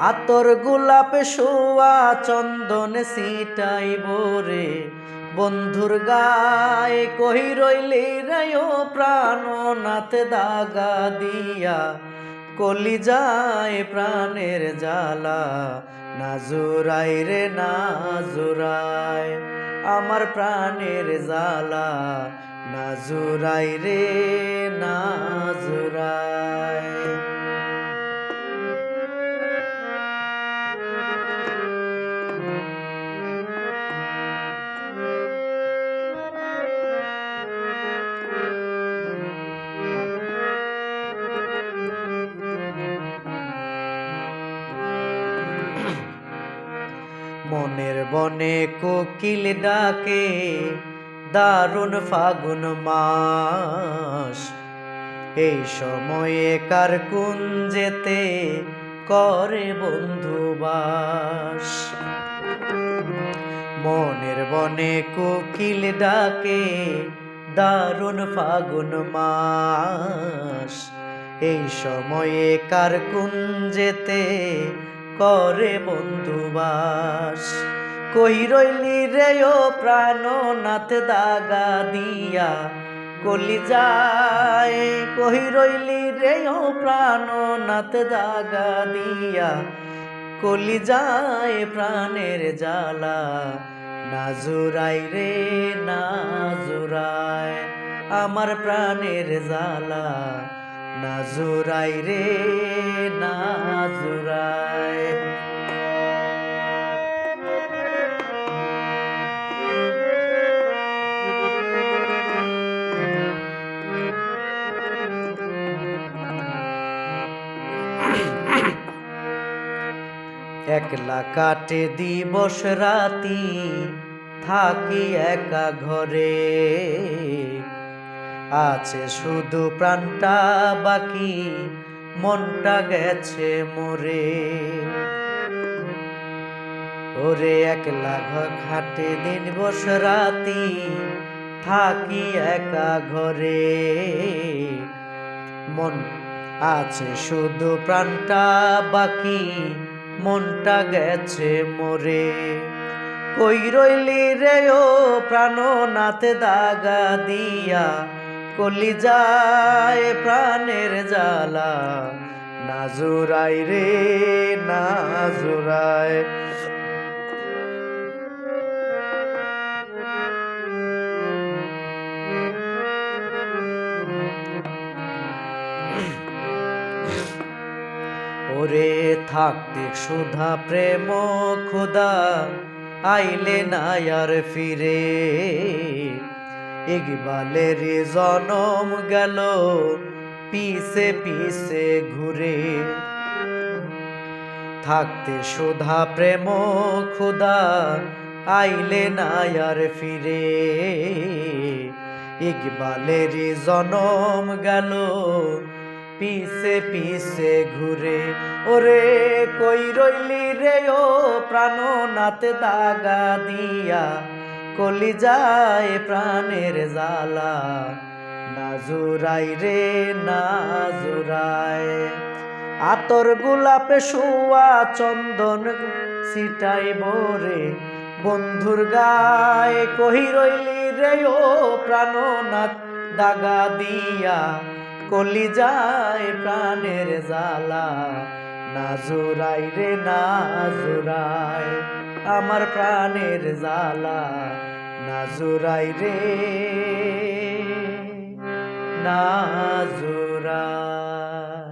আতর গোলাপ শোয়া চন্দন সিটাইব রে বন্ধুর গায়ে কহি রইলি রে ও প্রাণনাথ দাগা দিয়া কলি যায় প্রাণের জ্বালা না জোড়াই রে না জোড়াই আমার প্রাণের জ্বালা না জোড়াই রে না জোড়াই। মনের বনে কোকিল ডাকে দারুণ ফাগুন মাস, এই সময়ে কার কুঞ্জেতে করে বন্ধুবাস। মনের বনে কোকিল ডাকে দারুণ ফাগুন মাস, এই সময়ে কার কুঞ্জেতে করে বন্ধুবাস। কই রইলি রে ও প্রাণনাথ দাগা দিয়া কলি যায়, কই রইলি রে ও প্রাণনাথ দাগা দিয়া কলি যায় প্রাণের জ্বালা না জোড়াই রে না জোড়াই আমার প্রাণের জ্বালা না জোড়াই রে না জোড়াই। একলা কাটে দিবস রাতি থাকি একা ঘরে, আছে শুধু প্রাণটা বাকি মনটা গেছে মরে। ওরে একলা খাটে দিবস রাতি থাকি একা ঘরে, মন আছে শুধু প্রাণটা বাকি মনটা গেছে মরে। কই রইলি রে ও প্রাণনাথ দাগা দিয়া কলি যায় প্রাণের জ্বালা না জোড়াই রে না জোড়াই। ওরে থাকতে সুধা প্রেম খোদা আইলে না আর ফিরে, ইকবালের জনম গেল পিছে পিছে ঘুরে। থাকতে সুধা প্রেম খোদা আইলে না আর ফিরে, ইকবালের জনম গেল পিছে পিছে ঘুরে। ওরে কই রইলি রে ও প্রাণনাথ দাগা দিয়া কলি যায় প্রাণের জ্বালা না জোড়াই রে না জোড়াই। আতর গোলাপে শোয়া চন্দন ছিটাইব রে বন্ধুর গায়ে কহি রইলি রে ও প্রাণনাথ দাগা দিয়া কলি যায় প্রাণের জ্বালা না জোড়াই রে না জোড়াই আমার প্রাণের জ্বালা না জোড়াই রে না জোড়াই।